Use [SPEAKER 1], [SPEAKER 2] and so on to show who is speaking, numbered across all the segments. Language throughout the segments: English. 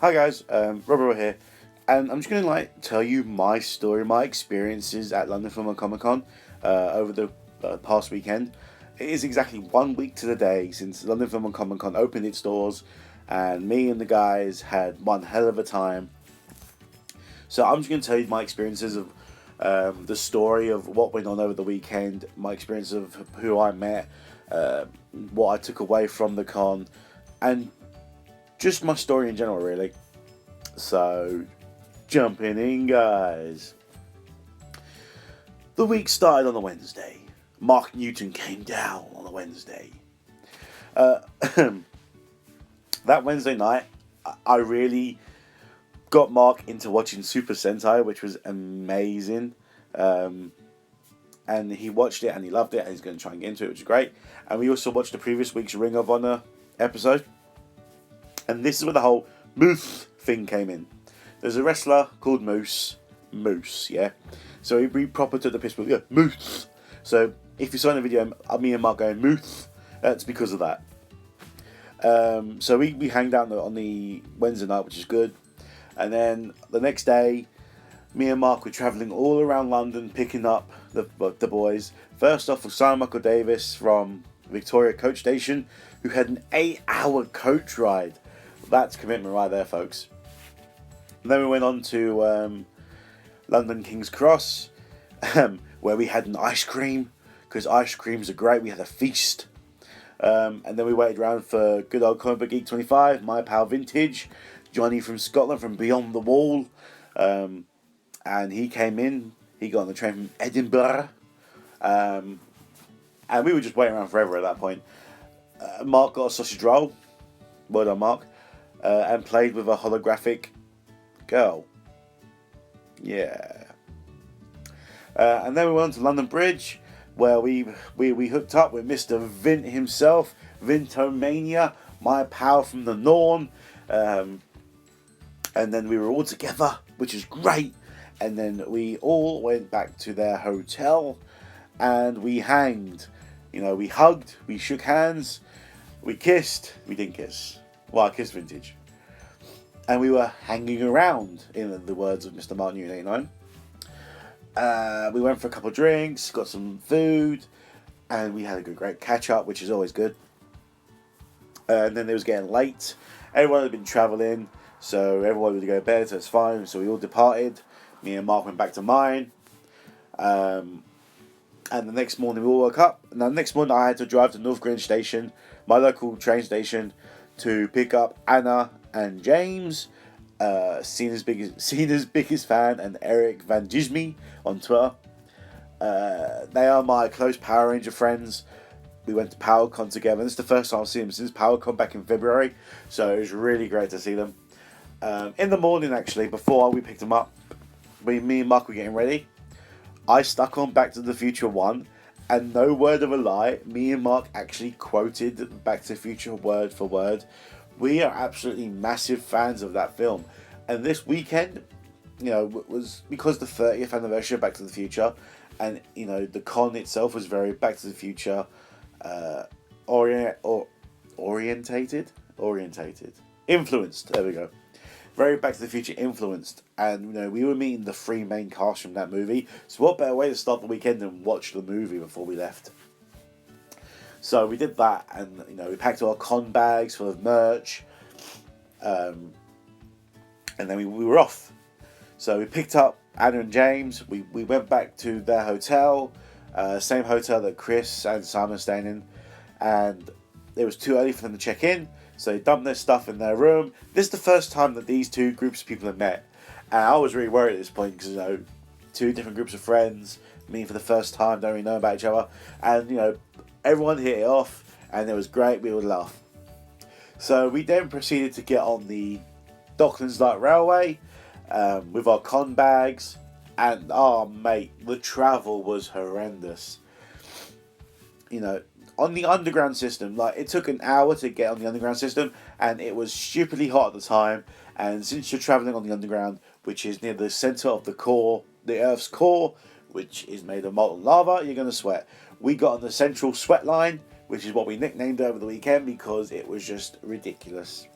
[SPEAKER 1] Hi guys, Robert here, and I'm just gonna tell you my story, my experiences at London Film and Comic Con over the past weekend. It is exactly 1 week to the day since London Film and Comic Con opened its doors, and me and the guys had one hell of a time. So I'm just gonna tell you my experiences of the story of what went on over the weekend, my experience of who I met, what I took away from the con, and just my story in general, really. So, jumping in, guys. The week started on a Wednesday. Mark Newton came down on a Wednesday. That Wednesday night, I really got Mark into watching Super Sentai, which was amazing. And he watched it and he loved it, and he's going to try and get into it, which is great. And we also watched the previous week's Ring of Honor episode. And this is where the whole Moose thing came in. There's a wrestler called Moose, yeah. So he proper took the piss, but yeah, Moose. So if you saw in the video, me and Mark going Moose, that's because of that. So we hanged out on the Wednesday night, which is good. And then the next day, me and Mark were travelling all around London, picking up the boys. First off was Simon Michael Davis from Victoria Coach Station, who had an 8-hour coach ride. That's commitment right there, folks. And then we went on to London King's Cross, where we had an ice cream, because ice creams are great. We had a feast. And then we waited around for good old Comic Book Geek 25, My Pal Vintage, Johnny from Scotland from Beyond the Wall. And he came in. He got on the train from Edinburgh. And we were just waiting around forever at that point. Mark got a sausage roll. Well done, Mark. And played with a holographic girl. Yeah. And then we went on to London Bridge, where we hooked up with Mr. Vint himself, Vintomania, my pal from the Norn. And then we were all together, which is great. And then we all went back to their hotel, and we hanged. You know, we hugged, we shook hands, we kissed. We didn't kiss. Well, I kissed Vintage. And we were hanging around, in the words of Mr. Martin Newton 89. We went for a couple of drinks, got some food, and we had a great catch up, which is always good. And then it was getting late. Everyone had been travelling, so everyone would go to bed, so it's fine. So we all departed. Me and Mark went back to mine. And the next morning we all woke up. And the next morning I had to drive to North Greenwich Station, my local train station, to pick up Anna and James, Cena's biggest fan, and Eric Van Disney on Twitter. They are my close Power Ranger friends. We went to PowerCon together. This is the first time I've seen them since PowerCon back in February, so it was really great to see them. In the morning, actually, before we picked them up, me and Mark were getting ready. I stuck on Back to the Future 1, and no word of a lie, me and Mark actually quoted Back to the Future word for word. We are absolutely massive fans of that film. And this weekend, was because the 30th anniversary of Back to the Future, and, the con itself was very Back to the Future influenced. There we go. Very Back to the Future influenced. And, we were meeting the three main cast from that movie. So what better way to start the weekend than watch the movie before we left? So we did that, and we packed our con bags full of merch, and then we were off. So we picked up Anna and James. We went back to their hotel, same hotel that Chris and Simon are staying in, and it was too early for them to check in, so they dumped their stuff in their room. This is the first time that these two groups of people have met, and I was really worried at this point because two different groups of friends meeting for the first time, don't really know about each other, and everyone hit it off, and it was great. We would laugh. So we then proceeded to get on the Docklands Light Railway with our con bags, and mate, the travel was horrendous. On the underground system, it took an hour to get on the underground system, and it was stupidly hot at the time. And since you're travelling on the underground, which is near the centre of the core, the Earth's core, which is made of molten lava, you're going to sweat. We got on the central sweat line, which is what we nicknamed over the weekend because it was just ridiculous.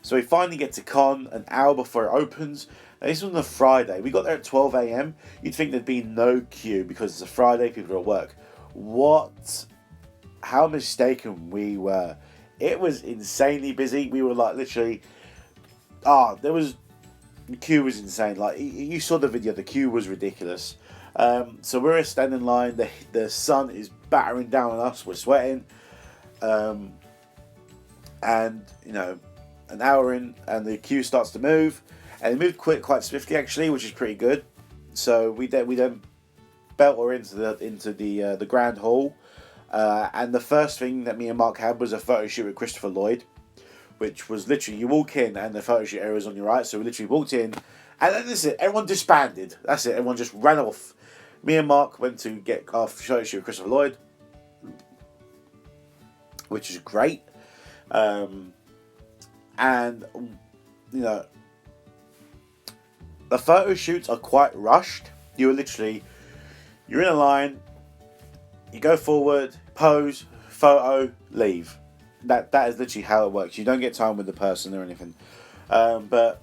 [SPEAKER 1] So we finally get to con an hour before it opens. Now, this was on a Friday. We got there at 12 a.m. You'd think there'd be no queue because it's a Friday, people are at work. What? How mistaken we were. It was insanely busy. We were like literally... the queue was insane. Like, you saw the video, the queue was ridiculous. So we're standing in line, the sun is battering down on us, we're sweating. And, you know, an hour in, and the queue starts to move, and it moved quite swiftly actually, which is pretty good. So we then belt her into the grand hall, and the first thing that me and Mark had was a photo shoot with Christopher Lloyd, which was literally, you walk in and the photo shoot area is on your right. So we literally walked in, and then this is it. Everyone disbanded. That's it. Everyone just ran off. Me and Mark went to get our photo shoot with Christopher Lloyd, which is great. And, you know, the photo shoots are quite rushed. You're in a line, you go forward, pose, photo, leave. That is literally how it works. You don't get time with the person or anything. But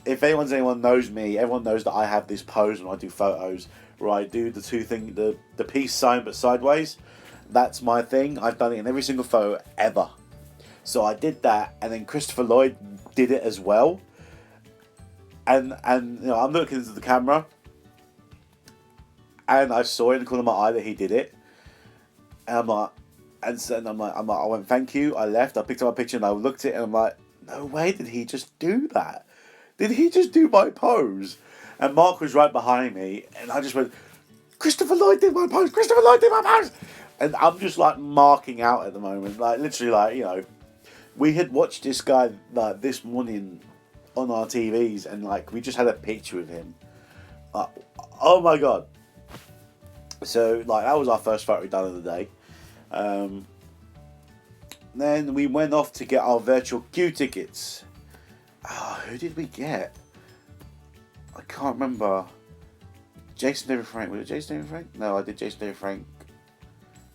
[SPEAKER 1] if anyone knows me, everyone knows that I have this pose when I do photos, where I do the peace sign but sideways. That's my thing. I've done it in every single photo ever. So I did that, and then Christopher Lloyd did it as well. And you know, I'm looking into the camera, and I saw in the corner of my eye that he did it. And I'm like, I went, thank you. I left. I picked up my picture and I looked at it, and I'm like, no way, did he just do that? Did he just do my pose? And Mark was right behind me, and I just went, Christopher Lloyd did my pose. Christopher Lloyd did my pose. And I'm just like marking out at the moment, like literally, like, you know. We had watched this guy like this morning on our TVs, and like we just had a picture of him. Oh my god! So like that was our first photo done of the day. Then we went off to get our virtual queue tickets. Who did we get? I can't remember. Jason David Frank. Was it Jason David Frank? No, I did Jason David Frank.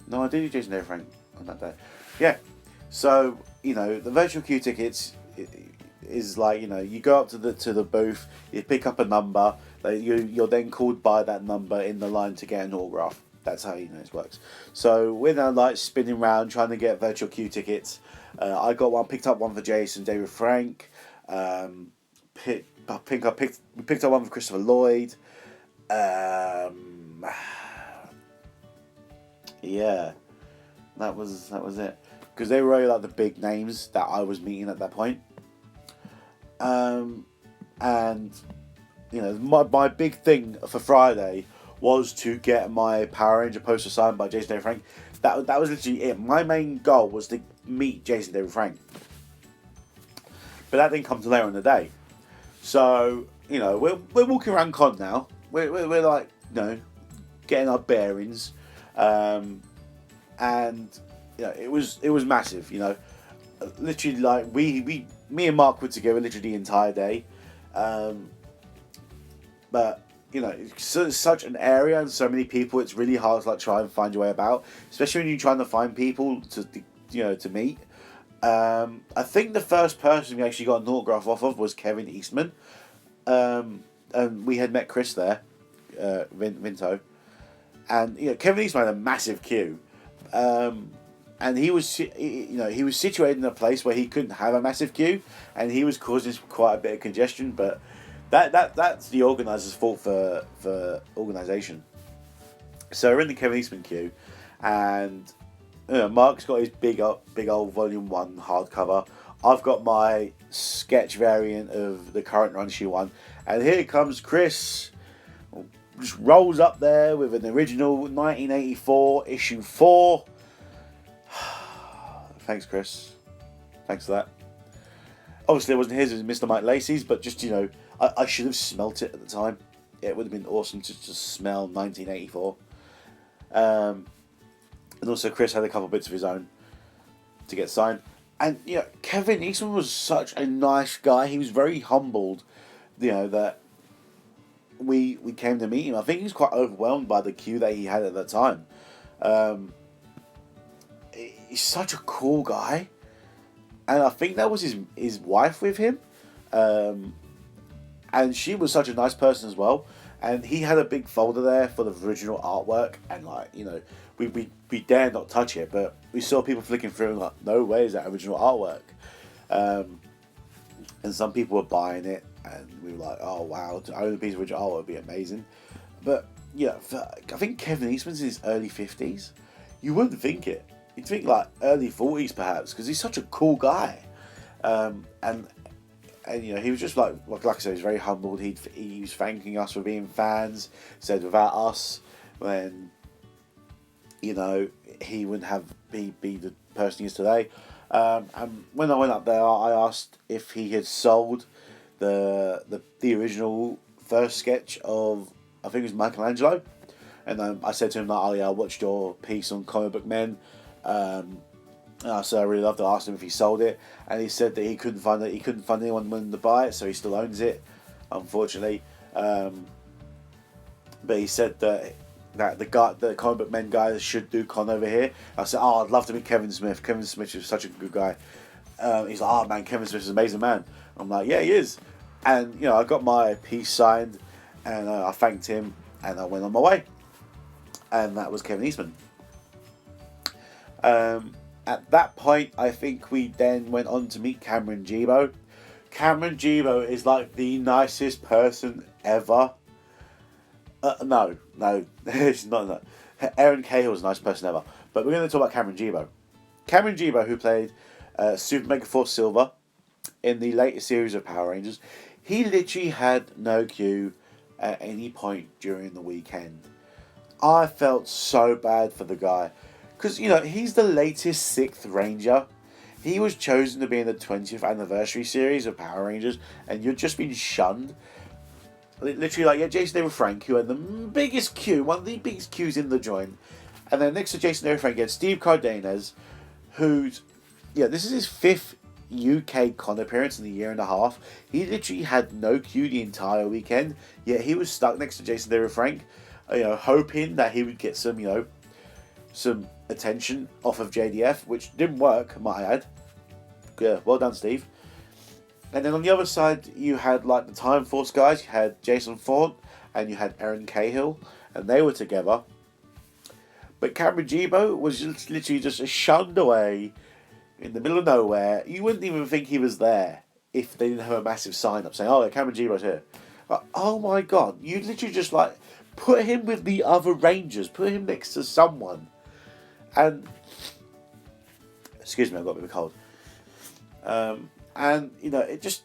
[SPEAKER 1] No, I did Jason David Frank on that day. Yeah. So, you know, the virtual queue tickets is like, you know, you go up to the booth, you pick up a number, you're then called by that number in the line to get an autograph. That's how, you know, it works. So we're now like spinning around trying to get virtual queue tickets. I picked up one for Jason David Frank. We picked up one for Christopher Lloyd. Yeah, that was it. Because they were really like the big names that I was meeting at that point. And, you know, my big thing for Friday was to get my Power Ranger poster signed by Jason David Frank. That was literally it. My main goal was to meet Jason David Frank. But that didn't come till later in the day. So, you know, we're walking around con now. We're like, you know, getting our bearings. And... you know, it was massive, you know. Literally, like, me and Mark were together literally the entire day. But, you know, it's such an area and so many people, it's really hard to, like, try and find your way about. Especially when you're trying to find people to meet. I think the first person we actually got an autograph off of was Kevin Eastman. And we had met Chris there, Vinto. And, you know, Kevin Eastman had a massive queue. And he was situated in a place where he couldn't have a massive queue, and he was causing quite a bit of congestion. But that's the organisers' fault for organisation. So we're in the Kevin Eastman queue, and you know, Mark's got his big old Volume 1 hardcover. I've got my sketch variant of the current run issue 1, and here comes Chris. Just rolls up there with an original 1984 issue 4. Thanks, Chris. Thanks for that. Obviously, it wasn't his, it was Mr. Mike Lacey's, but just, you know, I should have smelt it at the time. It would have been awesome to just smell 1984. And also, Chris had a couple bits of his own to get signed. And, you know, Kevin Eastman was such a nice guy. He was very humbled, you know, that we came to meet him. I think he was quite overwhelmed by the queue that he had at that time. He's such a cool guy. and I think that was his wife with him, um, and she was such a nice person as well. And he had a big folder there for the original artwork, and like we dare not touch it, but we saw people flicking through and like, no way is that original artwork. Um, and some people were buying it, and we were like, oh wow, to own a piece of original artwork would be amazing. But yeah, I think Kevin Eastman's in his early 50s. You wouldn't think it. You'd think like early 40s perhaps, because he's such a cool guy. And he was just like I said, he's very humbled. He was thanking us for being fans. Said without us, then he wouldn't have be the person he is today. And when I went up there, I asked if he had sold the original first sketch of, I think it was Michelangelo, and I said to him like, oh yeah, I watched your piece on Comic Book Men. So I really loved to ask him if he sold it, and he said that he couldn't find it. He couldn't find anyone willing to buy it, so he still owns it, unfortunately. But he said that the Comic Book Men guys should do con over here. I said, oh, I'd love to meet Kevin Smith. Kevin Smith is such a good guy. He's like, oh man, Kevin Smith is an amazing man. I'm like, yeah, he is. And I got my piece signed, and I thanked him, and I went on my way. And that was Kevin Eastman. At that point, I think we then went on to meet Cameron Gibo. Cameron Gibo is like the nicest person ever. No, it's not. No. Aaron Cahill is a nice person ever. But we're going to talk about Cameron Gibo. Cameron Gibo, who played Super Mega Force Silver in the latest series of Power Rangers, he literally had no cue at any point during the weekend. I felt so bad for the guy. Because, he's the latest 6th Ranger. He was chosen to be in the 20th anniversary series of Power Rangers, and you've just been shunned. Literally, Jason David Frank, who had the biggest queue, one of the biggest queues in the joint. And then next to Jason David Frank, you had Steve Cardenas, who's, this is his 5th UK con appearance in a year and a half. He literally had no queue the entire weekend, yet he was stuck next to Jason David Frank, hoping that he would get some attention off of JDF, which didn't work, might I add. Yeah, well done, Steve. And then on the other side, you had like the Time Force guys. You had Jason Ford and you had Aaron Cahill, and they were together. But Cameron Gibo was just literally just shunned away in the middle of nowhere. You wouldn't even think he was there if they didn't have a massive sign up saying, "Oh, Cameron Gibo's here." But, oh my God, you literally just put him with the other Rangers, put him next to someone. And excuse me, I've got a bit of a cold. It just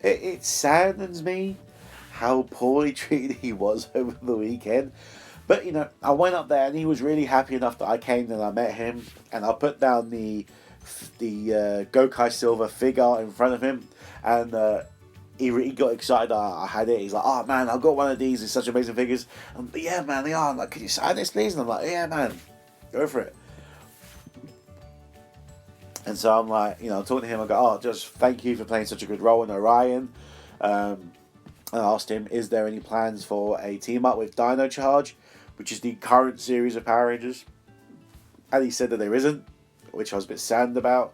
[SPEAKER 1] it saddens me how poorly treated he was over the weekend. But I went up there and he was really happy enough that I came and I met him, and I put down the Gokai Silver figure in front of him, and he got excited. I had it. He's like, "Oh man, I've got one of these. It's such amazing figures." I'm like, "Yeah, man, they are." I'm like, "Can you sign this, please?" And I'm like, "Yeah, man, go for it." And so I'm like, I'm talking to him. I go, "Oh, just thank you for playing such a good role in Orion." And I asked him, "Is there any plans for a team up with Dino Charge, which is the current series of Power Rangers?" And he said that there isn't, which I was a bit saddened about.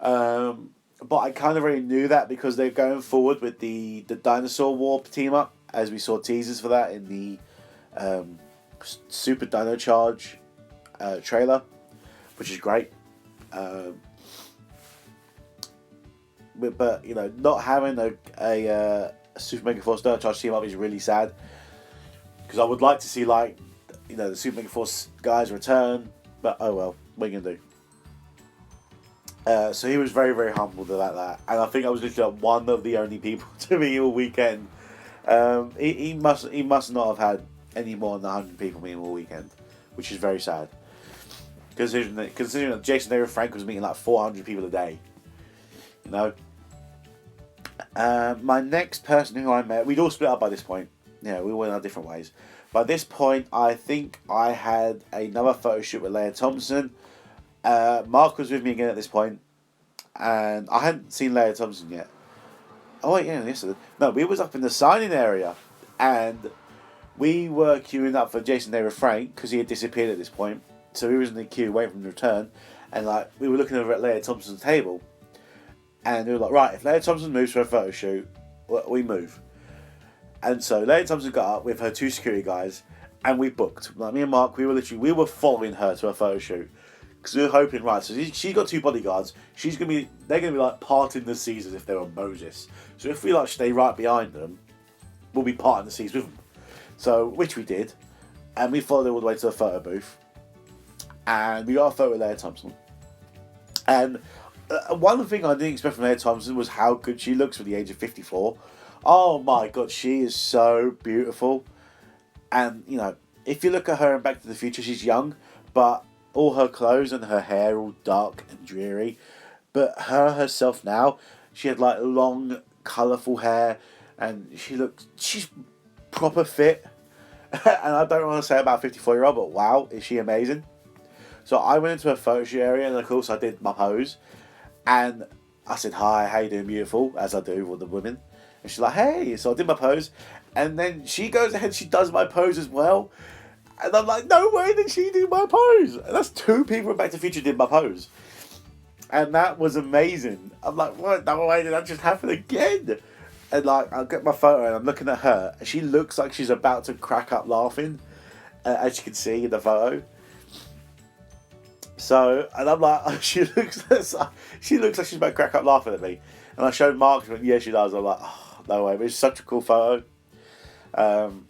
[SPEAKER 1] But I kind of already knew that because they're going forward with the Dinosaur War team up, as we saw teasers for that in the Super Dino Charge trailer, which is great. But not having a Super Mega Force Dino Charge team up is really sad, because I would like to see the Super Mega Force guys return. But oh well, what are you gonna do? So he was very, very humbled about that, and I think I was literally one of the only people to meet all weekend. He must not have had any more than 100 people meet him all weekend, which is very sad. Considering that Jason David Frank was meeting like 400 people a day, my next person who I met, we'd all split up by this point. Yeah, we went our different ways. By this point, I think I had another photo shoot with Leia Thompson. Mark was with me again at this point, and I hadn't seen Leia Thompson yet. Oh wait, yeah, yes. No, we was up in the signing area, and we were queuing up for Jason David Frank because he had disappeared at this point. So he was in the queue waiting for him to return, and like we were looking over at Leah Thompson's table, and we were like, right, if Leah Thompson moves for a photo shoot, we move. And so Leah Thompson got up with her 2 security guys, and we booked. Like me and Mark, we were following her to a photo shoot because we were hoping, right. So she got 2 bodyguards. They're gonna be like parting the seas as if they were Moses. So if we like stay right behind them, we'll be parting the seas with them. So which we did, and we followed her all the way to the photo booth, and we got a photo with Leah Thompson. And one thing I didn't expect from Leah Thompson was how good she looks for the age of 54. Oh my god, she is so beautiful. And, you know, if you look at her in Back to the Future, she's young, but all her clothes and her hair all dark and dreary. But herself now, she had like long, colourful hair, and she's proper fit. And I don't want to say about 54-year-old, but wow, is she amazing. So I went into a photo shoot area, and of course I did my pose. And I said, hi, how you doing, beautiful? As I do with the women. And she's like, hey. So I did my pose. And then she goes ahead, she does my pose as well. And I'm like, no way did she do my pose. And that's 2 people in Back to the Future did my pose. And that was amazing. I'm like, what? No way did that just happen again? And like, I get my photo and I'm looking at her. And she looks like she's about to crack up laughing. As you can see in the photo. So, and I'm like, she looks like she's about to crack up laughing at me. And I showed Mark, and he went, yeah, she does. I'm like, oh, no way. But it's such a cool photo. And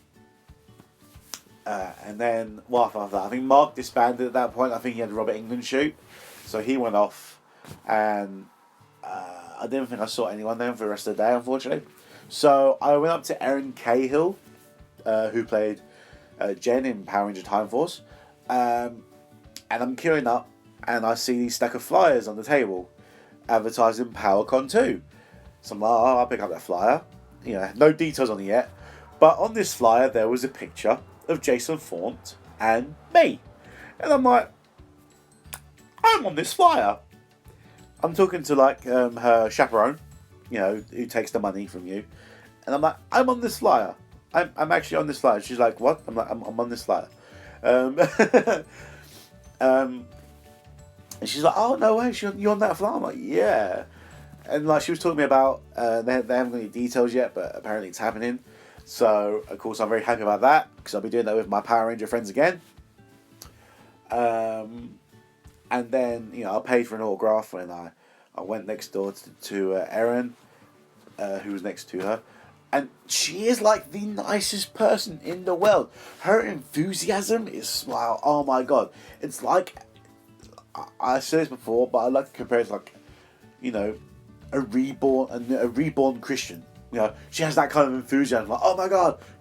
[SPEAKER 1] then, what after that? I think Mark disbanded at that point. I think he had a Robert England shoot. So he went off. And I didn't think I saw anyone then for the rest of the day, unfortunately. So I went up to Erin Cahill, who played Jen in Power Ranger Time Force. And I'm queuing up, and I see these stack of flyers on the table, advertising PowerCon 2. So I'm like, oh, I'll pick up that flyer. You know, no details on it yet. But on this flyer, there was a picture of Jason Faunt and me. And I'm like, I'm on this flyer. I'm talking to like her chaperone, you know, who takes the money from you. And I'm like, I'm on this flyer. I'm actually on this flyer. She's like, what? I'm like, I'm on this flyer. And she's like, oh, no way, you're on that flyer? I'm like, yeah. And like, she was talking to me about, they haven't got any details yet, but apparently it's happening. So, of course, I'm very happy about that, because I'll be doing that with my Power Ranger friends again. And then, you know, I paid for an autograph when I went next door to Erin, who was next to her. And she is like the nicest person in the world. Her enthusiasm is, wow, oh my god. It's like, I said this before, but I like to compare it to like, you know, a reborn Christian. You know, she has that kind of enthusiasm, like, oh my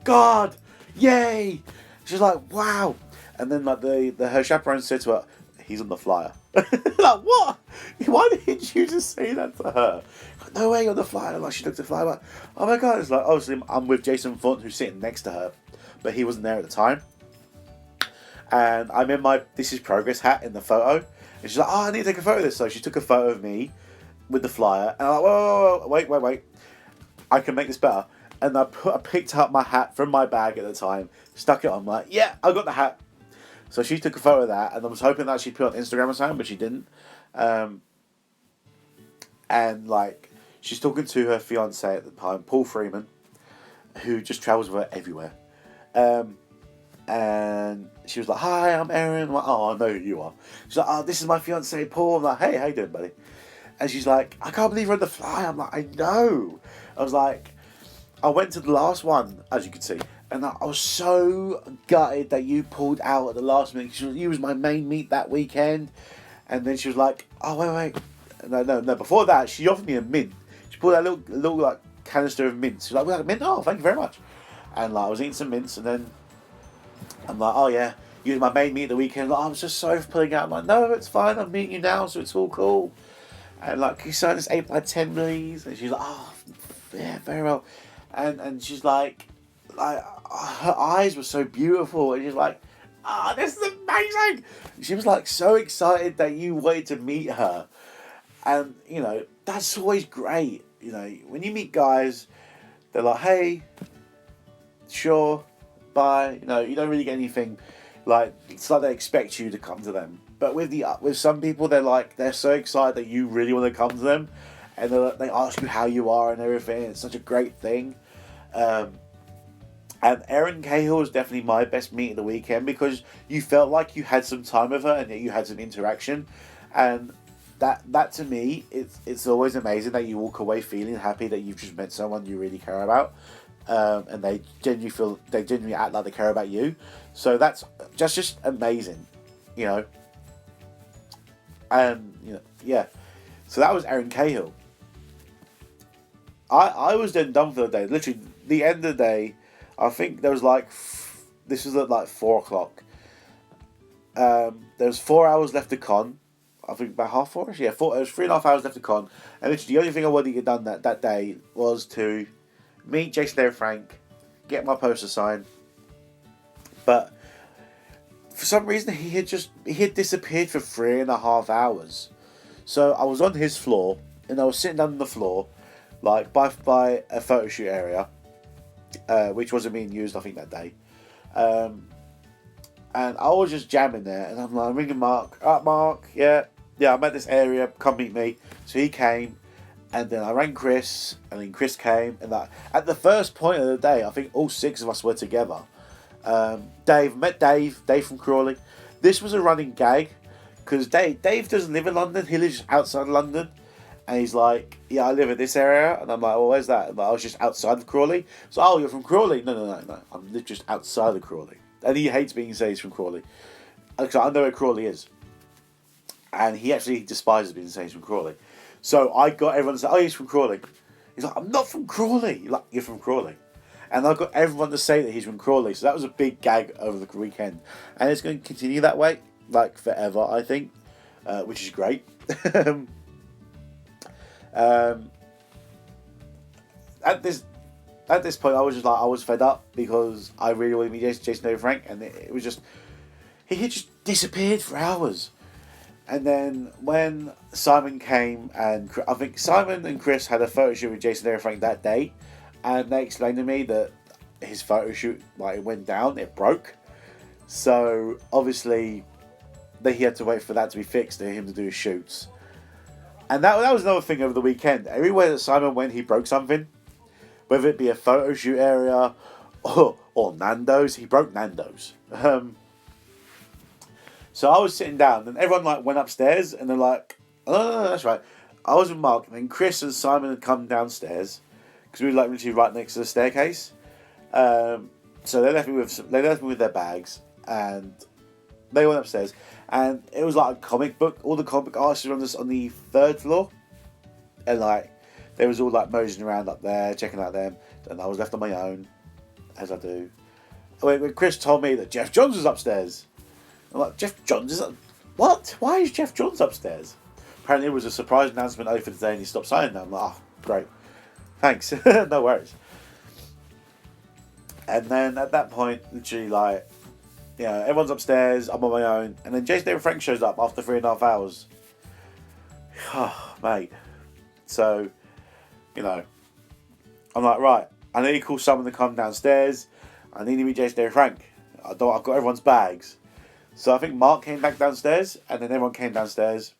[SPEAKER 1] God, yay! She's like, wow. And then like her chaperone said to her, he's on the flyer. Like, what? Why didn't you just say that to her? Like, no way, on the flyer. Like, she looked at the flyer, like, oh my god. It's like, obviously I'm with Jason Faunt, who's sitting next to her, but he wasn't there at the time. And I'm in my This Is Progress hat in the photo. And she's like, oh, I need to take a photo of this. So she took a photo of me with the flyer. And I'm like, whoa, wait. I can make this better. And I picked up my hat from my bag at the time, stuck it on. I'm like, yeah, I got the hat. So she took a photo of that, and I was hoping that she'd put it on Instagram or something, but she didn't. And like, she's talking to her fiance at the time, Paul Freeman, who just travels with her everywhere. And she was like, hi, I'm Erin. I'm like, oh, I know who you are. She's like, oh, this is my fiance, Paul. I'm like, hey, how you doing, buddy? And she's like, I can't believe you're on the fly. I'm like, I know. I was like, I went to the last one, as you can see, and I was so gutted that you pulled out at the last minute. You was my main meat that weekend. And then she was like, oh, wait. No. Before that, she offered me a mint. She pulled out a little like canister of mints. She was like, well, mint? Oh, thank you very much. And like, I was eating some mints, and then I'm like, oh yeah, you was my main meat the weekend. Like, I'm just sorry for pulling out. I'm like, no, it's fine. I'm meeting you now, so it's all cool. And like, can you sign this 8x10, please? And she's like, oh, yeah, very well. And she's like, her eyes were so beautiful, and she's like, oh, this is amazing. She was like so excited that you wanted to meet her. And you know, that's always great. You know, when you meet guys, they're like, hey, sure, bye. You know, you don't really get anything Like, it's like they expect you to come to them. But with some people, they're so excited that you really want to come to them, and they ask you how you are and everything. It's such a great thing. And Erin Cahill was definitely my best meet of the weekend because you felt like you had some time with her and that you had some interaction, and that to me, it's always amazing that you walk away feeling happy that you've just met someone you really care about, and they genuinely act like they care about you. So that's just amazing, you know. And yeah. So that was Erin Cahill. I was then done for the day. Literally, the end of the day, I think there was this was at like 4 o'clock. There was 4 hours left to con. I think about half 4. Yeah, four. It was 3.5 hours left to con. And literally, the only thing I wanted to get done that day was to meet Jason David Frank, get my poster signed. But for some reason, he had disappeared for 3.5 hours. So I was on his floor, and I was sitting down on the floor, like by a photo shoot area, which wasn't being used, I think, that day. And I was just jamming there, and I'm like ringing Mark. Mark, yeah, I'm at this area. Come meet me. So he came, and then I rang Chris, and then Chris came, and at the first point of the day, I think all 6 of us were together. Dave from Crawley. This was a running gag because Dave doesn't live in London. He lives outside London, and he's like, "Yeah, I live in this area," and I'm like, "Well, where's that?" But I was just outside of Crawley. So, "Oh, you're from Crawley?" No. I'm literally just outside of Crawley, and he hates being said he's from Crawley because I know where Crawley is, and he actually despises being said he's from Crawley. So I got everyone to say, "Oh, he's from Crawley." He's like, "I'm not from Crawley." You're like, "You're from Crawley." And I got everyone to say that he's from Crawley. So that was a big gag over the weekend. And it's going to continue that way, like forever, I think, which is great. At this point, I was fed up because I really wanted to meet Jason David Frank. And it was just, he had just disappeared for hours. And then when Simon came, and I think Simon and Chris had a photo shoot with Jason David Frank that day. And they explained to me that his photo shoot, it went down, it broke. So, obviously, he had to wait for that to be fixed for him to do his shoots. And that was another thing over the weekend. Everywhere that Simon went, he broke something. Whether it be a photo shoot area or Nando's. He broke Nando's. So I was sitting down, and everyone went upstairs, and they're like, "Oh, that's right." I was with Mark, and then Chris and Simon had come downstairs. Because we were literally right next to the staircase, so they left me with their bags, and they went upstairs, and it was like a comic book. All the comic artists were on the 3rd floor, and they was all moseying around up there, checking out them, and I was left on my own, as I do. When Chris told me that Jeff Johns was upstairs, I'm like, Jeff Johns is what? Why is Jeff Johns upstairs? Apparently, it was a surprise announcement over the day, and he stopped signing them. I'm like, oh, great. Thanks. No worries. And then at that point, literally, everyone's upstairs, I'm on my own. And then Jason David Frank shows up after 3.5 hours. Oh, mate. So, I'm like, right, I need to call someone to come downstairs. I need to meet Jason David Frank. I've got everyone's bags. So I think Mark came back downstairs, and then everyone came downstairs.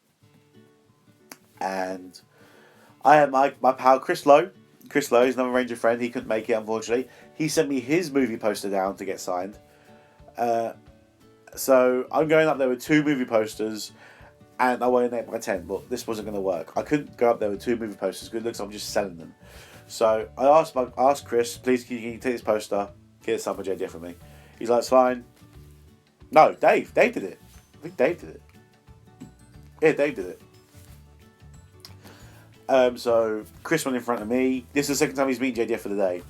[SPEAKER 1] And I had my pal Chris Lowe. Chris Lowe is another Ranger friend. He couldn't make it, unfortunately. He sent me his movie poster down to get signed. So I'm going up there with 2 movie posters, and I won an 8x10. But this wasn't going to work. I couldn't go up there with 2 movie posters because it looks like I'm just selling them. So I asked Chris, please can you take this poster, get it signed by JDF for me. He's like, it's fine. No, Dave did it. I think Dave did it. Yeah, Dave did it. So Chris went in front of me. This is the second time he's meeting JDF for the day.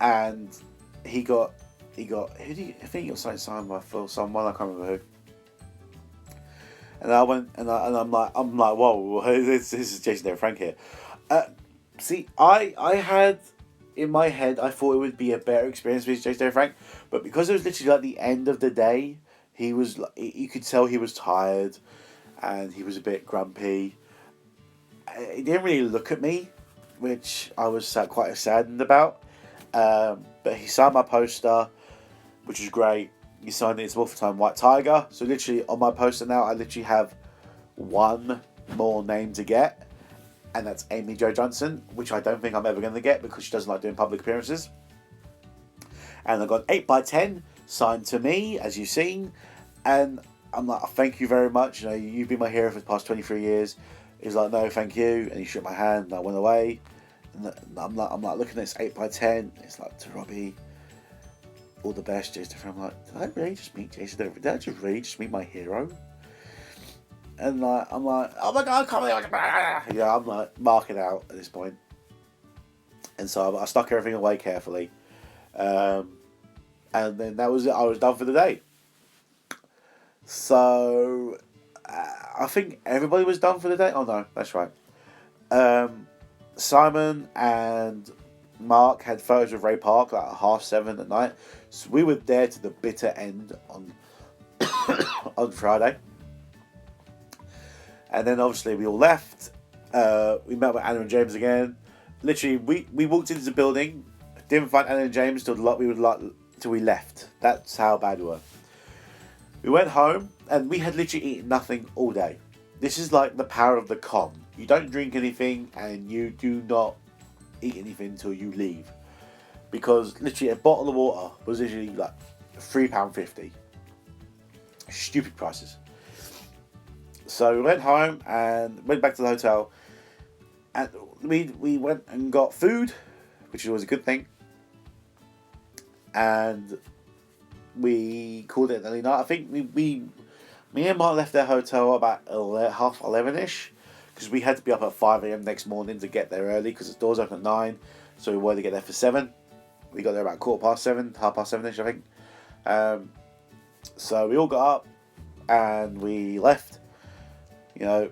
[SPEAKER 1] And he got I think he got something signed by someone, I can't remember who. And I went and I'm like, whoa, this is Jason David Frank here. See, I had in my head, I thought it would be a better experience with Jason David Frank, but because it was literally the end of the day, you could tell he was tired. And he was a bit grumpy. He didn't really look at me, which I was quite saddened about. But he signed my poster. which is great. He signed it as Wolf-Time White Tiger. So literally on my poster now, I literally have one more name to get, and that's Amy Jo Johnson, which I don't think I'm ever going to get because she doesn't like doing public appearances. And I got 8x10 signed to me, as you've seen, and I'm like, thank you very much. You know, you've been my hero for the past 23 years. He's like, no, thank you, and he shook my hand, and I went away. And I'm like looking at this 8x10. It's like, to Robbie, all the best, Jason. I'm like, did I really just meet Jason? Did I just really just meet my hero? And like, I'm like, oh my god, come on! Yeah, I'm like marking out at this point. And so I stuck everything away carefully. And then that was it. I was done for the day. So I think everybody was done for the day. Oh no, that's right. Simon and Mark had photos of Ray Park like at 7:30 at night. So we were there to the bitter end on on Friday. And then obviously we all left. We met with Anna and James again. Literally, we walked into the building, didn't find Anna and James till we left. That's how bad we were. We went home and we had literally eaten nothing all day. This is like the power of the con. You don't drink anything and you do not eat anything until you leave. Because literally a bottle of water was literally like £3.50. Stupid prices. So we went home and went back to the hotel, and we went and got food, which was a good thing. And we called it an early night. I think me and Mark left their hotel about 11:30ish, because we had to be up at 5 a.m. next morning to get there early because the doors open at 9. So we wanted to get there for 7. We got there about 7:15, 7:30ish, I think. So we all got up and we left. You know,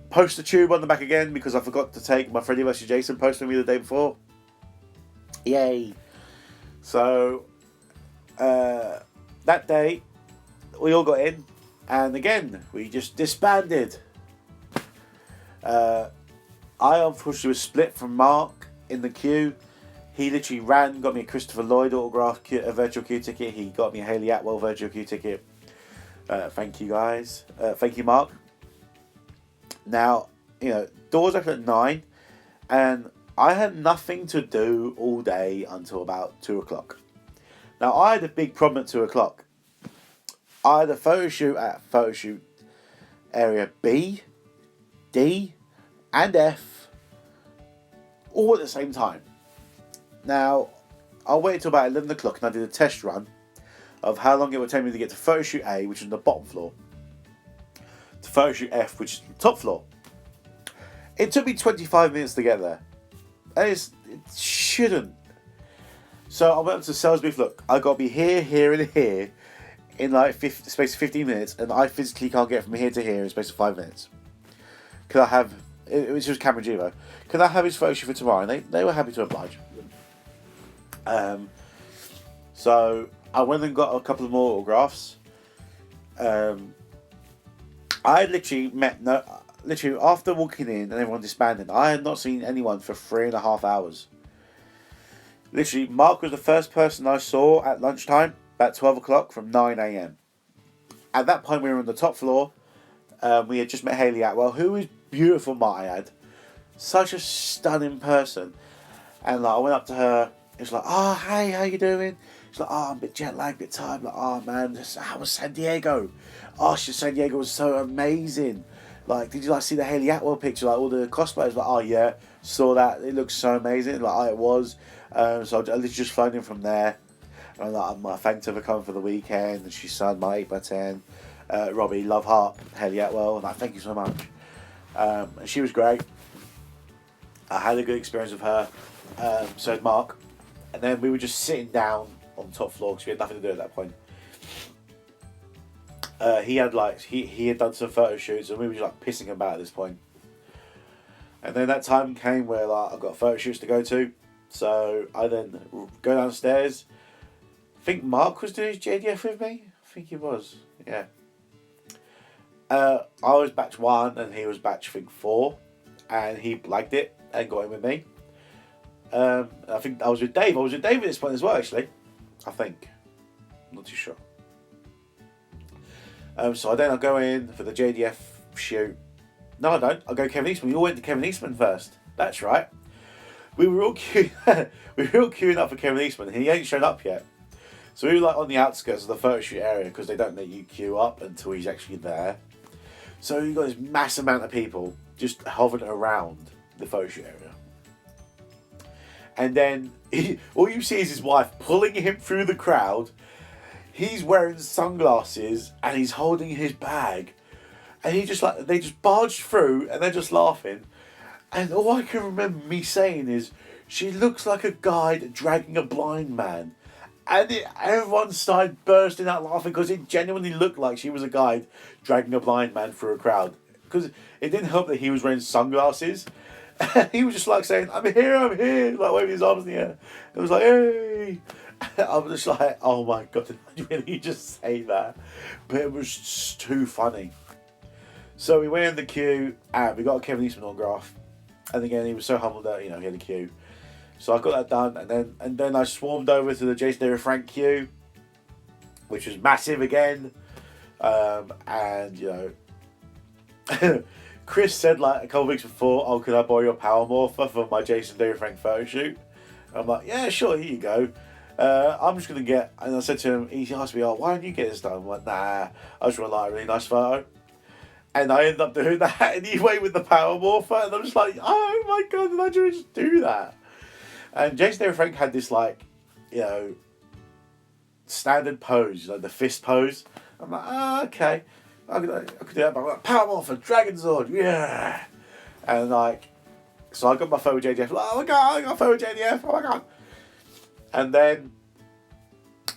[SPEAKER 1] poster tube on the back again because I forgot to take my Freddy vs Jason poster with me the day before. Yay! So that day we all got in, and again we just disbanded. I unfortunately was split from Mark in the queue. He literally ran, got me a Christopher Lloyd autograph virtual queue ticket. He got me a Hayley Atwell virtual queue ticket. Thank you guys. Thank you, Mark. Now, you know, doors open at 9, and I had nothing to do all day until about 2 o'clock. Now, I had a big problem at 2 o'clock. I had a photo shoot at photo shoot area B, D, and F, all at the same time. Now, I waited till about 11 o'clock and I did a test run of how long it would take me to get to photo shoot A, which is on the bottom floor, to photo shoot F, which is the top floor. It took me 25 minutes to get there. And it shouldn't. So I went up to the sales booth. Look, I got to be here, here, and here in like space of 15 minutes, and I physically can't get from here to here in space of 5 minutes. Could I have? It was just Cameron Givo. Could I have his photo shoot for tomorrow? And they were happy to oblige. So I went and got a couple of more autographs. I literally literally after walking in and everyone disbanded, I had not seen anyone for 3.5 hours. Literally, Mark was the first person I saw at lunchtime, about 12 o'clock from 9 a.m. At that point, we were on the top floor. We had just met Hayley Atwell, who is beautiful, might I add. Such a stunning person. And like, I went up to her. It was like, oh, hey, how you doing? She's like, oh, I'm a bit jet lagged, a bit tired. I'm like, oh, man, how was San Diego? Oh, San Diego was so amazing. Like, did you like see the Hayley Atwell picture? Like, all the cosplayers. Like, oh, yeah, saw that. It looks so amazing. Like, oh, it was. So I literally just flown in from there. And I thanked her for coming for the weekend. And she signed my 8x10. Robbie, love heart, Hayley Atwell. And I thank you so much. And she was great. I had a good experience with her. So did Mark. And then we were just sitting down on the top floor because we had nothing to do at that point. He had done some photo shoots and we were just like pissing about at this point. And then that time came where like I've got photo shoots to go to, so I then go downstairs. I think Mark was doing his JDF with me. I think he was, yeah. I was batch 1 and he was batch 4, and he blagged it and got in with me. I think I was with Dave. I was with Dave at this point as well, actually. I think. Not too sure. So I go in for the JDF shoot. No, I don't. I go Kevin Eastman. We all went to Kevin Eastman first. That's right. We were all queuing up for Kevin Eastman, and he ain't shown up yet. So we were like on the outskirts of the photo shoot area because they don't let you queue up until he's actually there. So you got this massive amount of people just hovering around the photo shoot area. And then all you see is his wife pulling him through the crowd. He's wearing sunglasses and he's holding his bag. And they just barged through and they're just laughing. And all I can remember me saying is, she looks like a guide dragging a blind man. And everyone started bursting out laughing because it genuinely looked like she was a guide dragging a blind man through a crowd. Because it didn't help that he was wearing sunglasses. He was just like saying, I'm here, like waving his arms in the air. It was like, hey. I was just like, oh my God, did I really just say that? But it was just too funny. So we went in the queue and we got a Kevin Eastman autograph. And again, he was so humbled that, he had a queue. So I got that done, and then I swarmed over to the Jason David Frank queue, which was massive again. And Chris said like a couple of weeks before, "Oh, could I borrow your Power Morpher for my Jason David Frank photo shoot?" And I'm like, "Yeah, sure, here you go." I'm just gonna get, and I said to him, he asked me, "Oh, why don't you get this done?" I'm like, "Nah, I just want like a really nice photo." And I ended up doing that anyway with the Power Morpher, and I'm just like, "Oh my God, did I just do that?" And Jason David Frank had this standard pose, like the fist pose. I'm like, okay, I could do that, but I'm like, Power Morpher, Dragon Zord, yeah. And so I got my photo with JDF, like, oh my God, I got a photo with JDF, oh my God. And then,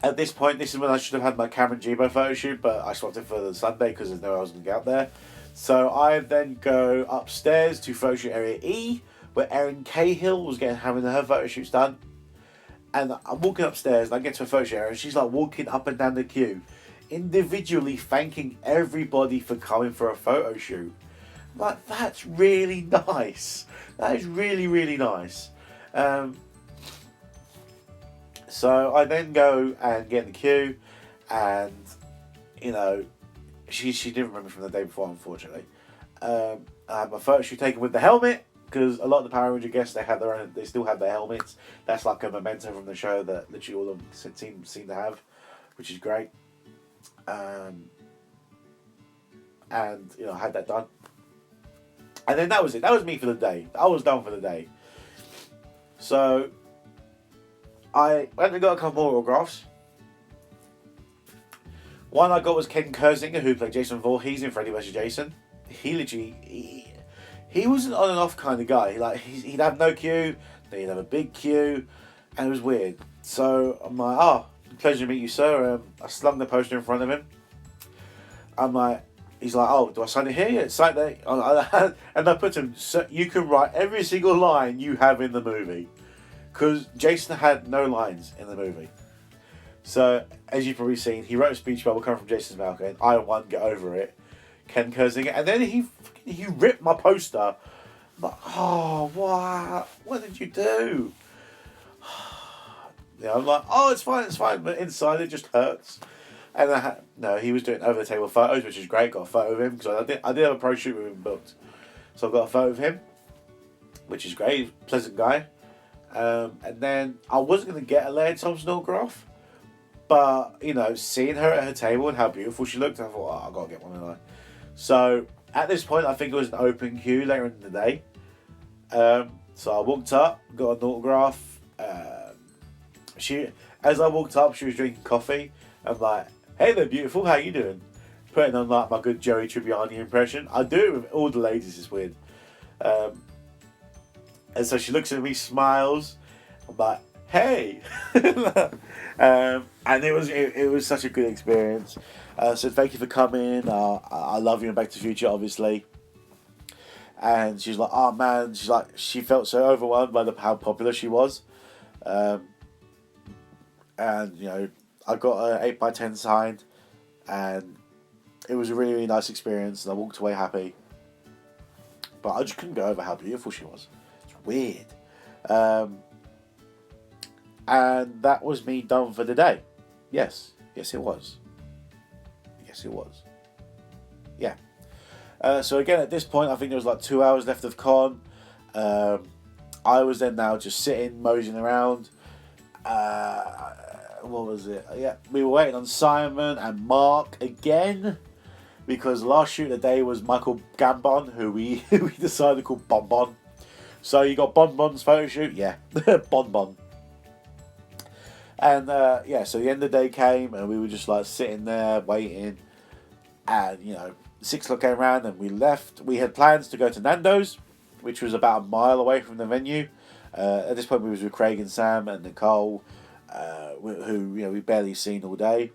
[SPEAKER 1] at this point, this is when I should have had my Cameron Jibo photo shoot, but I swapped it for the Sunday because there's no way I was going to get out there. So I then go upstairs to photo shoot area E, where Erin Cahill was having her photo shoots done. And I'm walking upstairs and I get to a photo shoot area and she's like walking up and down the queue, individually thanking everybody for coming for a photo shoot. I'm like, that's really nice. That is really, really nice. So I then go and get in the queue, and she didn't remember from the day before, unfortunately. I had my photo shoot taken with the helmet, because a lot of the Power Ranger guests, they still have their helmets. That's like a memento from the show that literally all of them seem to have, which is great. And I had that done. And then that was it. That was me for the day. I was done for the day. So I went and got a couple more autographs. One I got was Ken Kersinger, who played Jason Voorhees in Freddy vs. Jason. He was an on and off kind of guy. He'd have no queue, then he'd have a big queue, and it was weird. So I'm like, pleasure to meet you, sir. I slung the poster in front of him. I'm like, he's like, oh, do I sign it here? Yeah, sign there. And I put to him, so you can write every single line you have in the movie. Because Jason had no lines in the movie. So, as you've probably seen, he wrote a speech bubble coming from Jason's mouth going, I won, get over it. Ken Kersinger. And then he ripped my poster. I'm like, oh, what did you do? I'm like, oh, it's fine. But inside it just hurts. And he was doing over the table photos, which is great. Got a photo of him because I did have a pro shoot with him booked. So I got a photo of him, which is great. He's a pleasant guy. And then I wasn't going to get a Leia Thompson autograph, but seeing her at her table and how beautiful she looked, I thought, I've got to get one tonight. So at this point, I think it was an open queue later in the day. So I walked up, got an autograph. As I walked up, she was drinking coffee. I'm like, hey there, beautiful, how you doing? Putting on my good Joey Tribbiani impression. I do it with all the ladies, it's weird. And so she looks at me, smiles. I'm like, hey. And it was such a good experience. So thank you for coming. I love you in Back to the Future, obviously. And she's like, oh man, she felt so overwhelmed by how popular she was. And I got an 8x10 signed, and it was a really, really nice experience, and I walked away happy. But I just couldn't get over how beautiful she was. It's weird. And that was me done for the day. Yes, Yes, it was. Yes, it was. Yeah. So again, at this point, I think there was like 2 hours left of con. I was then now just sitting, moseying around. What was it? Yeah, we were waiting on Simon and Mark again, because the last shoot of the day was Michael Gambon, who we decided to call Bonbon. So you got Bonbon's photo shoot, yeah, Bonbon. And yeah, so the end of the day came, and we were just like sitting there waiting, and 6 o'clock came around, and we left. We had plans to go to Nando's, which was about a mile away from the venue. At this point, we was with Craig and Sam and Nicole, who we barely seen all day.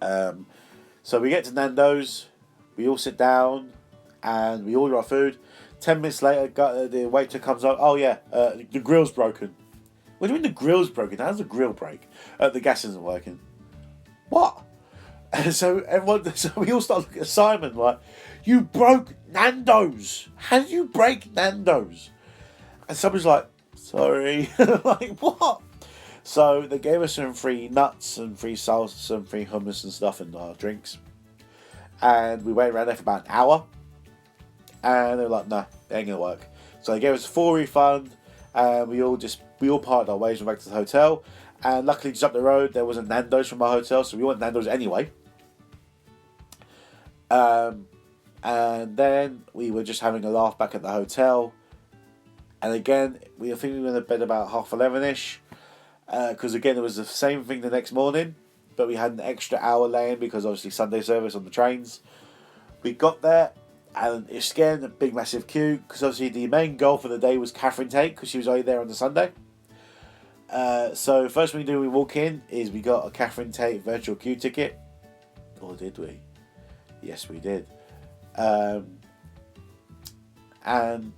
[SPEAKER 1] So we get to Nando's, we all sit down, and we order our food. 10 minutes later, the waiter comes up. Oh yeah, the grill's broken. What do you mean the grill's broken? How's the grill break? The gas isn't working. What? And so we all start looking at Simon like, you broke Nando's. How did you break Nando's? And somebody's like, sorry. Like, what? So they gave us some free nuts and free salsa, some free hummus and stuff, and drinks. And we waited around there for about an hour. And they were like, nah, it ain't gonna work. So they gave us a full refund, and we all parted our ways and went back to the hotel. And luckily, just up the road, there was a Nando's from our hotel, so we went Nando's anyway. And then we were just having a laugh back at the hotel. And again, I think we went to bed about 11:30ish. Because again, it was the same thing the next morning, but we had an extra hour laying because obviously Sunday service on the trains. We got there, and it's again a big massive queue, because obviously the main goal for the day was Catherine Tate, because she was only there on the Sunday. So first thing we do when we walk in is we got a Catherine Tate virtual queue ticket. Or did we? Yes, we did. And then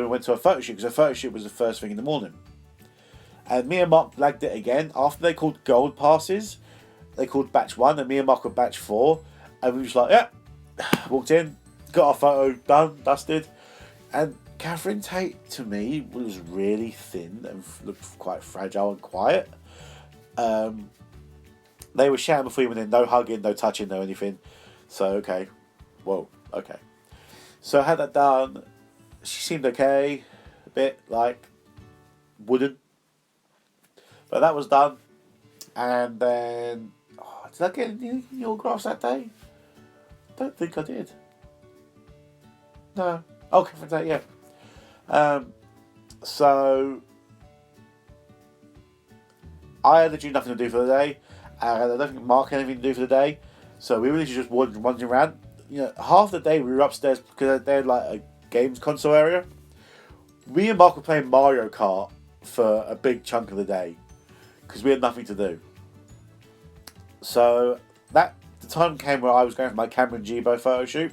[SPEAKER 1] we went to a photo shoot, because a photo shoot was the first thing in the morning. And me and Mark blagged it again. After they called gold passes, they called batch 1, and me and Mark were batch 4. And we were just like, yeah, walked in, got our photo done, dusted. And Catherine Tate, to me, was really thin and looked quite fragile and quiet. They were shouting before we went in, no hugging, no touching, no anything. So, okay. Whoa, okay. So I had that done. She seemed okay. A bit like wooden. But that was done. And then, did I get any autographs that day? Don't think I did. No. Okay, for that, yeah. So I had literally nothing to do for the day. And I don't think Mark had anything to do for the day. So we were literally just wandering around. Half the day we were upstairs because they had like a games console area. Me and Mark were playing Mario Kart for a big chunk of the day, because we had nothing to do. So the time came where I was going for my Cameron Gibo photo shoot.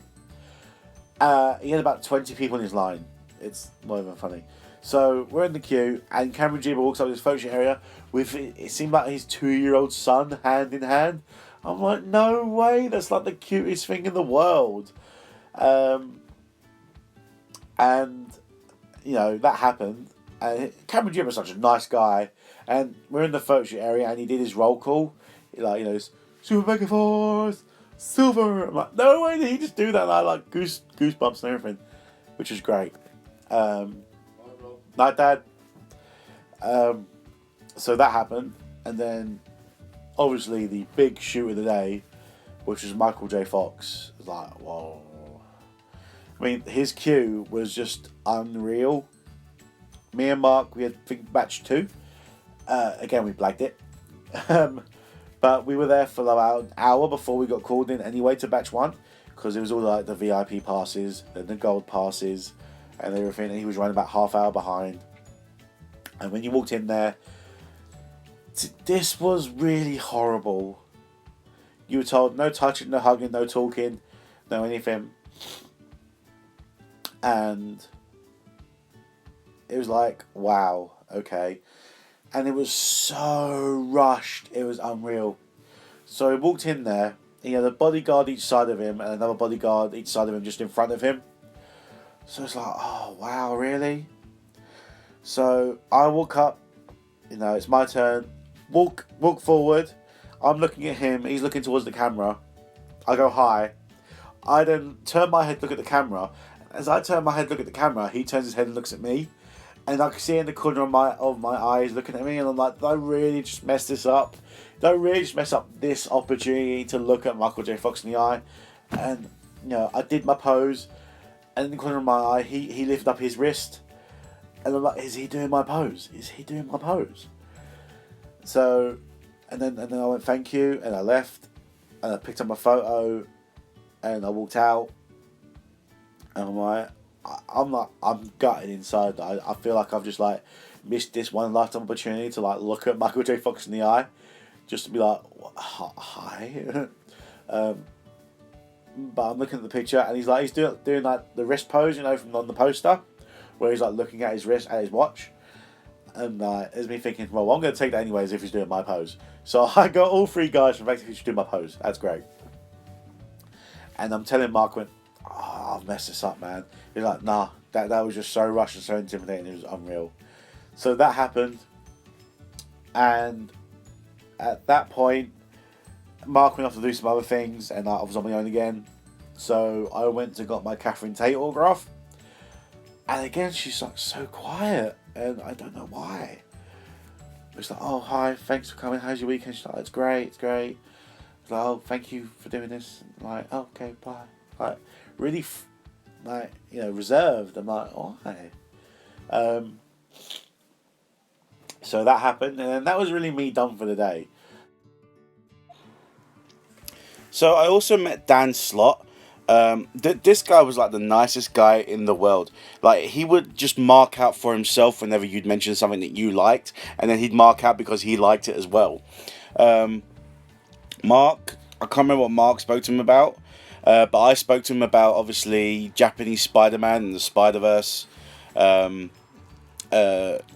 [SPEAKER 1] He had about 20 people in his line. It's not even funny. So we're in the queue, and Cameron Gibo walks up to his photo shoot area with, it seemed like his 2-year-old son hand in hand. I'm like, no way, that's like the cutest thing in the world. And that happened. And Cameron Gibo was such a nice guy. And we're in the photo shoot area, and he did his roll call. Super Mega Force, Silver. I'm like, no way did he just do that. And I like goosebumps and everything, which was great. Night, Dad. So that happened. And then, obviously, the big shoot of the day, which was Michael J. Fox. It was like, whoa. I mean, his queue was just unreal. Me and Mark, we had batch 2. Again, we blagged it. But we were there for about an hour before we got called in anyway to batch 1, because it was all like the VIP passes, then the gold passes, and everything. And he was running about half hour behind. And when you walked in there, this was really horrible. You were told no touching, no hugging, no talking, no anything. And it was like, wow, okay. And it was so rushed, it was unreal. So he walked in there, he had a bodyguard each side of him and another bodyguard each side of him just in front of him. So it's like, oh wow, really? So I walk up, it's my turn. walk forward. I'm looking at him. He's looking towards the camera. I go hi. I then turn my head, look at the camera. As I turn my head, look at the camera, he turns his head and looks at me, and I can see in the corner of my eyes looking at me, and I'm like, did I really just mess this up? Did I really just mess up this opportunity to look at Michael J. Fox in the eye? And I did my pose, and in the corner of my eye, he lifted up his wrist, and I'm like, is he doing my pose? Is he doing my pose? So, and then I went thank you, and I left, and I picked up my photo, and I walked out. And I'm gutted inside. I feel like I've just like missed this one lifetime opportunity to like look at Michael J. Fox in the eye, just to be like, hi. But I'm looking at the picture, and he's doing like the wrist pose, from on the poster, where he's like looking at his wrist at his watch, and it's me thinking, well, I'm gonna take that anyways if he's doing my pose. So I got all three guys from Back to the Future doing my pose. That's great. And I'm telling Mark, I've messed this up, man. He's like, nah, that was just so rushed and so intimidating. It was unreal. So that happened, and at that point, Mark went off to do some other things, and I was on my own again. So I went and got my Catherine Tate autograph, and again she's like so quiet, and I don't know why. It's like, oh hi, thanks for coming. How's your weekend? She's like, it's great. It's like, oh, thank you for doing this. I'm like, oh, okay, bye. Like, really, reserved. I'm like, why? So that happened, and then that was really me done for the day. So I also met Dan Slott. This guy was like the nicest guy in the world. Like, he would just mark out for himself whenever you'd mention something that you liked, and then he'd mark out because he liked it as well. Mark, I can't remember what Mark spoke to him about, but I spoke to him about, obviously, Japanese Spider-Man and the Spider-Verse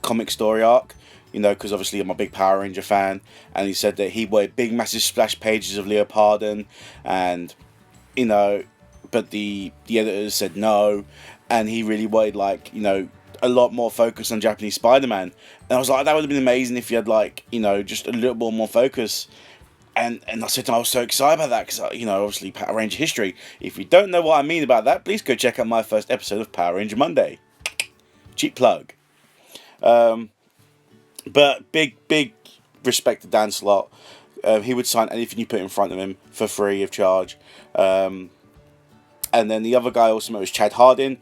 [SPEAKER 1] comic story arc, because obviously I'm a big Power Ranger fan, and he said that he wanted big, massive splash pages of Leo Pardon, and, but the editors said no, and he really wanted, a lot more focus on Japanese Spider-Man. And I was like, that would have been amazing if you had, just a little more focus. And I said, I was so excited about that because, obviously Power Ranger history. If you don't know what I mean about that, please go check out my first episode of Power Ranger Monday. Cheap plug. But big respect to Dan Slott. He would sign anything you put in front of him for free of charge. And then the other guy I also met was Chad Hardin.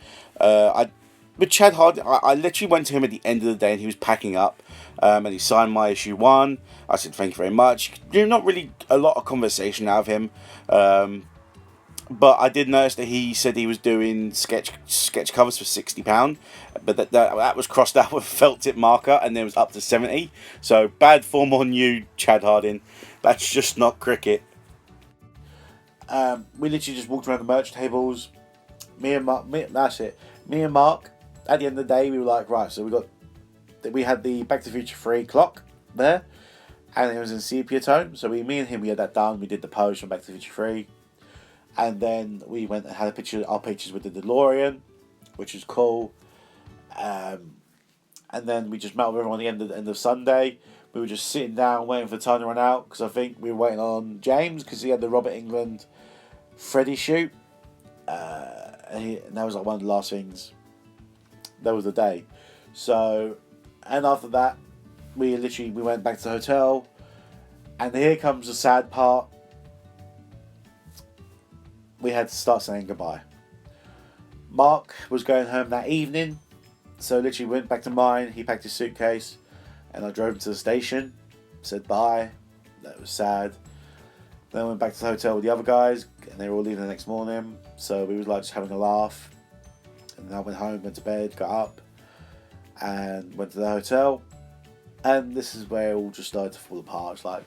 [SPEAKER 1] With Chad Hardin, I literally went to him at the end of the day, and he was packing up. And he signed my issue 1. I said, thank you very much. Not really a lot of conversation out of him. But I did notice that he said he was doing sketch covers for £60. But that was crossed out with a felt tip marker, and then it was up to 70. So bad form on you, Chad Hardin. That's just not cricket. We literally just walked around the merch tables. That's it. Me and Mark, at the end of the day, we were like, right, so we had the Back to the Future 3 clock there, and it was in sepia tone. So me and him, we had that done. We did the pose from Back to the Future 3, and then we went and had our pictures with the DeLorean, which was cool. And then we just met with everyone at the end of Sunday. We were just sitting down waiting for the time to run out, because I think we were waiting on James because he had the Robert Englund Freddy shoot, and that was like one of the last things. That was the day. So, and after that, we went back to the hotel, and here comes the sad part. We had to start saying goodbye. Mark was going home that evening, so literally went back to mine. He packed his suitcase, and I drove him to the station, said bye. That was sad. Then I went back to the hotel with the other guys, and they were all leaving the next morning, so we was like just having a laugh. And then I went home, went to bed, got up, and went to the hotel. And this is where it all just started to fall apart. It's like,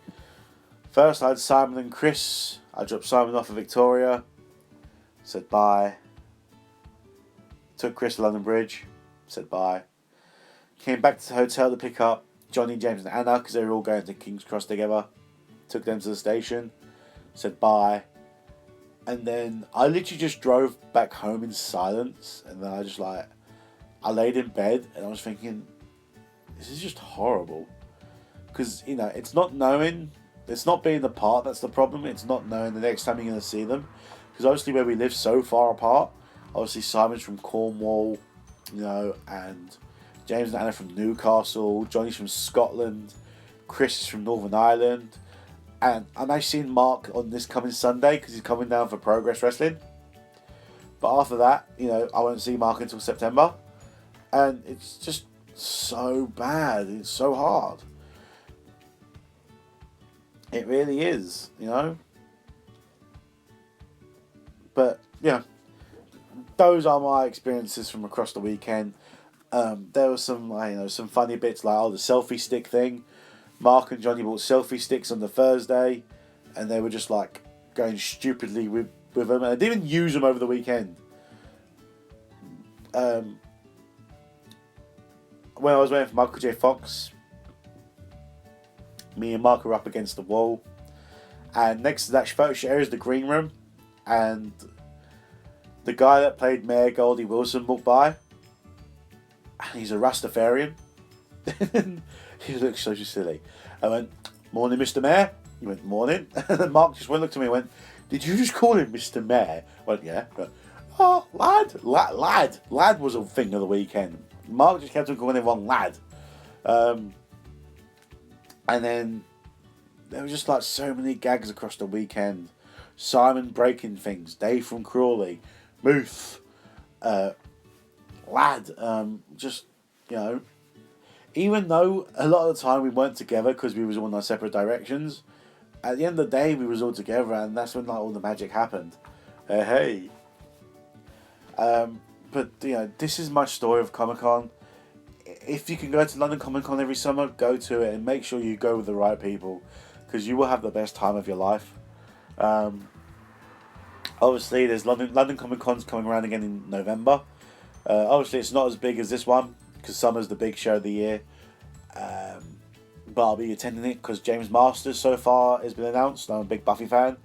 [SPEAKER 1] first I had Simon and Chris. I dropped Simon off at Victoria, said bye. Took Chris to London Bridge, said bye. Came back to the hotel to pick up Johnny, James and Anna, because they were all going to King's Cross together. Took them to the station, said bye. And then I literally just drove back home in silence. And then I laid in bed, and I was thinking, this is just horrible. because it's not knowing, it's not being the part that's the problem. It's not knowing the next time you're going to see them, because obviously where we live so far apart. Obviously Simon's from Cornwall, and James and Anna from Newcastle. Johnny's from Scotland. Chris is from Northern Ireland, and I'm actually seeing Mark on this coming Sunday because he's coming down for Progress Wrestling. But after that, I won't see Mark until September, and it's just so bad. It's so hard. It really is, But yeah, those are my experiences from across the weekend. There was some funny bits like the selfie stick thing. Mark and Johnny bought selfie sticks on the Thursday, and they were just like going stupidly with them, and they didn't even use them over the weekend. When I was waiting for Michael J. Fox, me and Mark were up against the wall, and next to that photo shoot area is the green room, and the guy that played Mayor Goldie Wilson walked by, and he's a Rastafarian. He looks so silly. I went, "Morning, Mr. Mayor." He went, "Morning." And then Mark just looked at me and went, "Did you just call him Mr. Mayor?" I went, "Yeah." I went, "Oh, lad was a thing of the weekend." Mark just kept on calling everyone lad. And then there was just like so many gags across the weekend. Simon breaking things, Dave from Crawley, Muth, lad, even though a lot of the time we weren't together because we was all in our separate directions, at the end of the day we was all together, and that's when all the magic happened. Hey. But this is my story of Comic-Con. If you can go to London Comic Con every summer, go to it, and make sure you go with the right people, because you will have the best time of your life. Obviously, there's London Comic Con's coming around again in November. Obviously, it's not as big as this one, because summer's the big show of the year. But I'll be attending it because James Masters so far has been announced. I'm a big Buffy fan.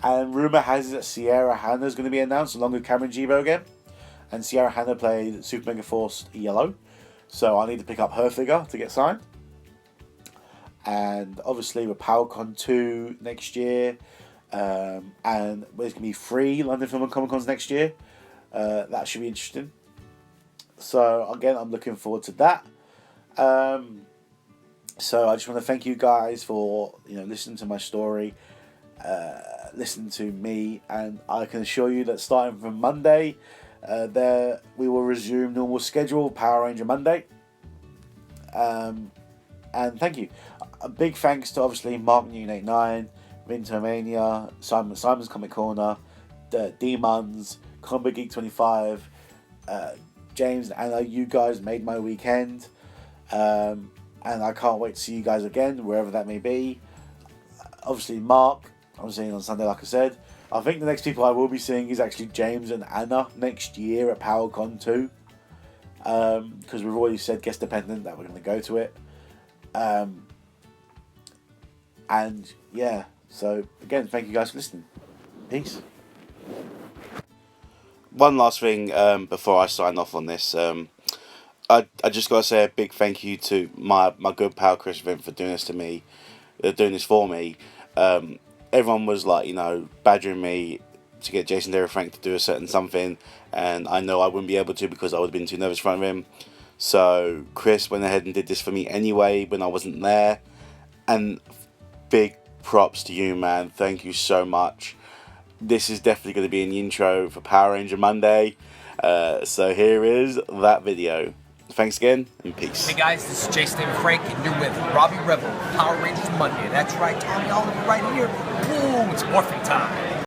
[SPEAKER 1] And rumour has it that Sierra Hanna is going to be announced along with Cameron Gibo again. And Sierra Hanna played Super Mega Force Yellow. So I need to pick up her figure to get signed. And obviously with PowerCon 2 next year. And there's going to be 3 London Film and Comic Cons next year. That should be interesting. So again, I'm looking forward to that. So I just want to thank you guys for listening to my story, listening to me, and I can assure you that starting from Monday, we will resume normal schedule, Power Ranger Monday. And thank you. A big thanks to obviously Mark Newton 89, Vintomania, Simon's Comic Corner, the Demons, Comic Geek 25, James and Anna. You guys made my weekend. And I can't wait to see you guys again, wherever that may be. Obviously, Mark, I'm seeing on Sunday, like I said. I think the next people I will be seeing is actually James and Anna next year at PowerCon 2. Because we've already said guest dependent that we're going to go to it. And yeah, so again, thank you guys for listening. Peace. One last thing before I sign off on this. I just got to say a big thank you to my good pal Chris Vint for doing this to me, doing this for me. Everyone was like, badgering me to get Jason David Frank to do a certain something, and I know I wouldn't be able to because I would have been too nervous in front of him. So Chris went ahead and did this for me anyway when I wasn't there, and big props to you, man. Thank you so much. This is definitely going to be in the intro for Power Ranger Monday. So here is that video. Thanks again, and peace.
[SPEAKER 2] Hey guys, this is Jason David Frank, and you're with Robbie Rebel, Power Rangers Monday. That's right, Tommy Oliver right here. Boom, it's morphing time.